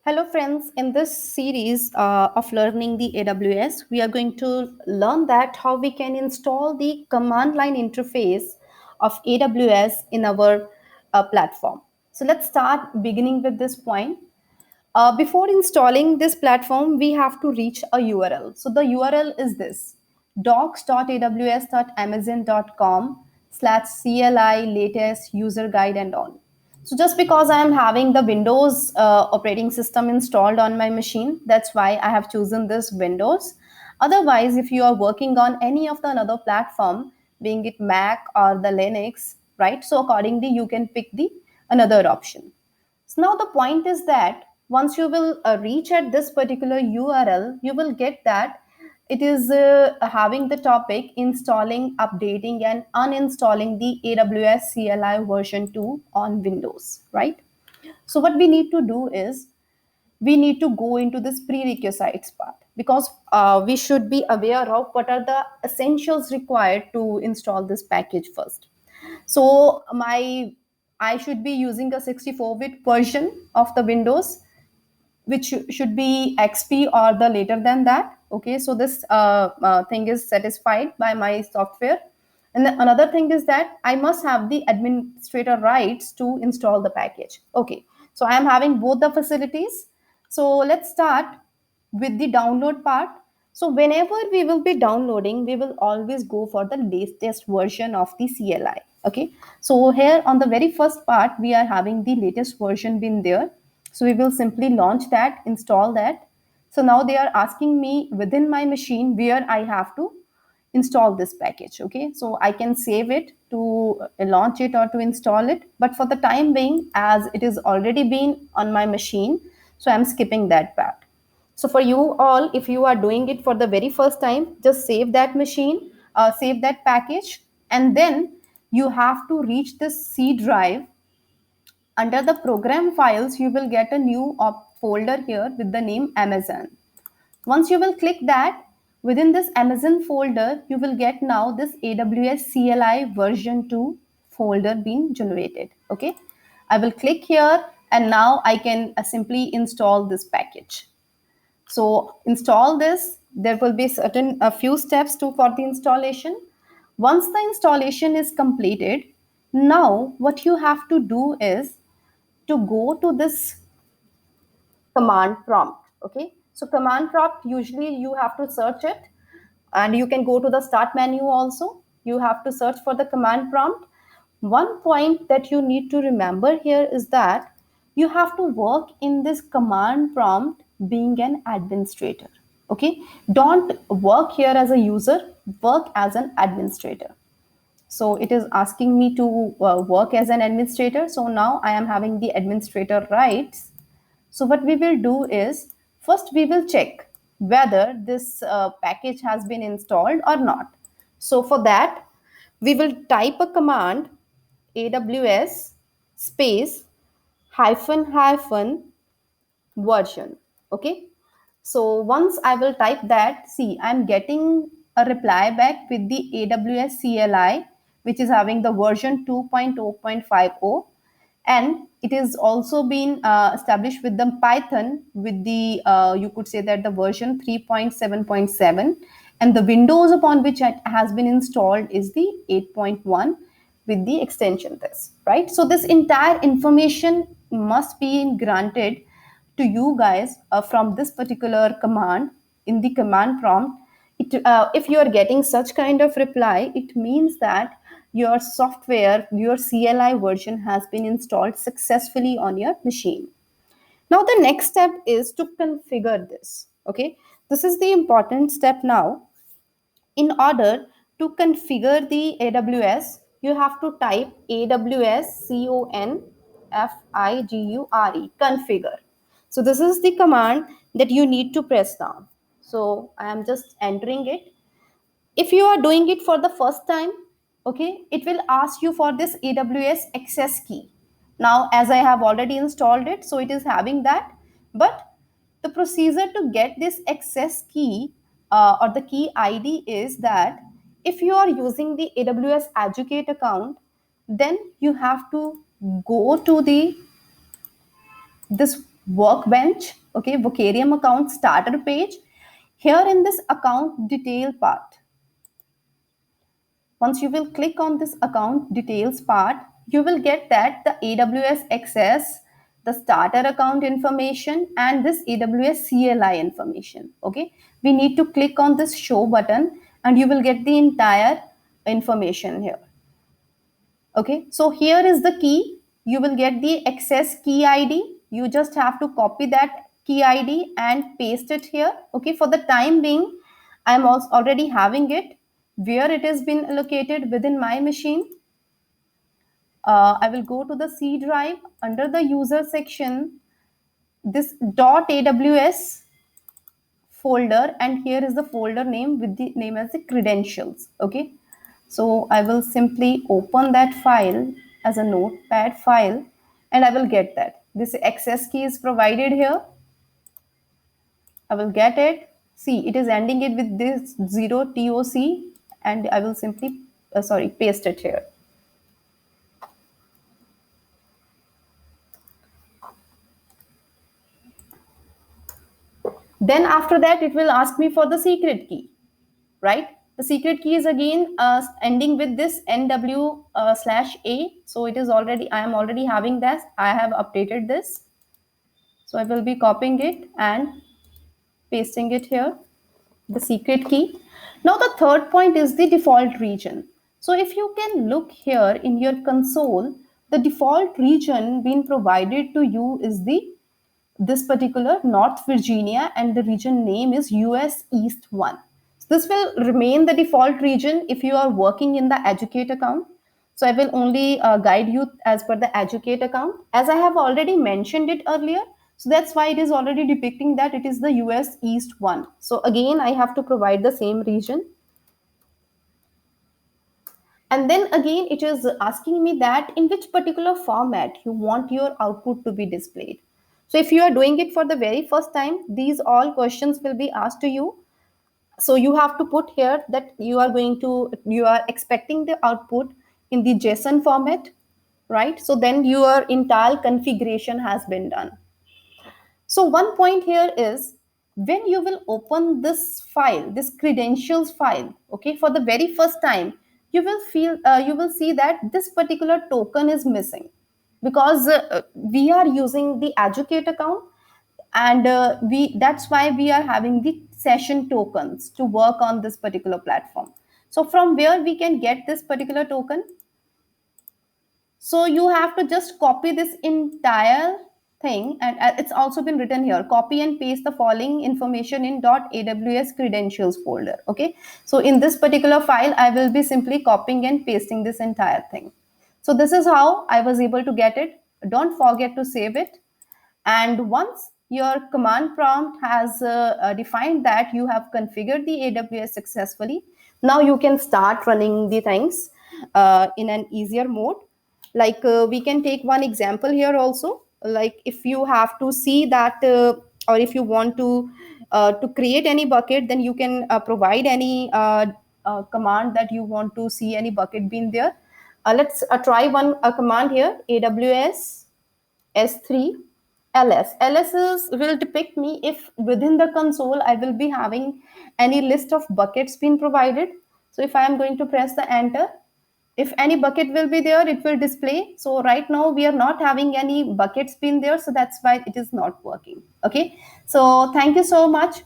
Hello, friends. In this series of learning the AWS, we are going to learn that how we can install the command line interface of AWS in our platform. So let's start beginning with this point. Before installing this platform, we have to reach a URL. So the URL is this: docs.aws.amazon.com/CLI latest user guide and all. So just because I am having the Windows operating system installed on my machine, that's why I have chosen this Windows. Otherwise, if you are working on any of the another platform, being it Mac or the Linux, right? So accordingly, you can pick the another option. So now the point is that once you will reach at this particular URL, you will get that it is having the topic installing, updating, and uninstalling the AWS CLI version 2 on Windows, right? So what we need to do is we need to go into this prerequisites part because we should be aware of what are the essentials required to install this package first. So I should be using a 64-bit version of the Windows, which should be XP or the later than that. Okay, so this thing is satisfied by my software. And then another thing is that I must have the administrator rights to install the package. Okay, so I am having both the facilities. So let's start with the download part. So whenever we will be downloading, we will always go for the latest version of the CLI. Okay, so here on the very first part, we are having the latest version been there. So we will simply launch that, install that. So now they are asking me within my machine where I have to install this package. Okay, so I can save it to launch it or to install it. But for the time being, as it is already been on my machine, so I'm skipping that part. So for you all, if you are doing it for the very first time, just save that machine, save that package, and then you have to reach the C drive. Under the program files, you will get a new folder here with the name Amazon. Once you will click that, within this Amazon folder, you will get now this AWS CLI version 2 folder being generated. Okay, I will click here and now I can simply install this package. So install this. There will be certain a few steps to for the installation. Once the installation is completed, now what you have to do is to go to this command prompt. Okay, so command prompt, usually you have to search it, and you can go to the start menu also. You have to search for the command prompt. One point that you need to remember here is that you have to work in this command prompt being an administrator. Okay, don't work here as a user, work as an administrator. So it is asking me to work as an administrator. So now I am having the administrator rights. So what we will do is first we will check whether this package has been installed or not. So for that, we will type a command AWS space hyphen hyphen version. Okay. So once I will type that, see, I'm getting a reply back with the AWS CLI, which is having the version 2.0.50, and it is also been established with the Python with the you could say that the version 3.7.7, and the Windows upon which it has been installed is the 8.1 with the extension this, right? So this entire information must be granted to you guys from this particular command in the command prompt. If you are getting such kind of reply, it means that your software, your CLI version has been installed successfully on your machine. Now the next step is to configure this. Okay, this is the important step now. In order to configure the AWS, you have to type AWS configure. So this is the command that you need to press down. So I am just entering it. If you are doing it for the first time, okay, it will ask you for this AWS access key. Now, as I have already installed it, so it is having that. But the procedure to get this access key or the key ID is that if you are using the AWS Educate account, then you have to go to the this workbench, okay, Vocarium account starter page. Here in this account detail part, once you will click on this account details part, you will get that the AWS access, the starter account information, and this AWS CLI information. Okay, we need to click on this show button and you will get the entire information here. Okay, so here is the key. You will get the access key ID. You just have to copy that key ID and paste it here. Okay, for the time being, I'm also already having it where it has been allocated within my machine. I will go to the C drive under the user section, this .aws folder, and here is the folder name with the name as the credentials. Okay, so I will simply open that file as a notepad file and I will get that this access key is provided here. I will get it. See, it is ending it with this 0 toc, and I will simply paste it here. Then after that it will ask me for the secret key, right? The secret key is again ending with this nw /a. So it is already, I am already having this. I have updated this. So I will be copying it and pasting it here, the secret key. Now the third point is the default region. So if you can look here in your console, the default region being provided to you is the this particular North Virginia, and the region name is US East 1. So this will remain the default region if you are working in the Educate account. So I will only guide you as per the Educate account. As I have already mentioned it earlier, so that's why it is already depicting that it is the US East 1. So again, I have to provide the same region. And then again, it is asking me that in which particular format you want your output to be displayed. So if you are doing it for the very first time, these all questions will be asked to you. So you have to put here that you are expecting the output in the JSON format, right? So then your entire configuration has been done. So one point here is when you will open this file, this credentials file, okay, for the very first time, you will see that this particular token is missing because we are using the Educate account, and we that's why we are having the session tokens to work on this particular platform. So from where we can get this particular token? So you have to just copy this entire thing, and it's also been written here. Copy and paste the following information in .aws credentials folder. Okay. So in this particular file, I will be simply copying and pasting this entire thing. So this is how I was able to get it. Don't forget to save it. And once your command prompt has defined that you have configured the AWS successfully, now you can start running the things in an easier mode. Like we can take one example here also. Like if you have to see that, or if you want to create any bucket, then you can provide any command that you want to see any bucket being there. Let's try one command here, AWS S3 ls will depict me if within the console I will be having any list of buckets being provided. So if I am going to press the enter, if any bucket will be there, it will display. So right now we are not having any buckets being there, so that's why it is not working. Okay, so thank you so much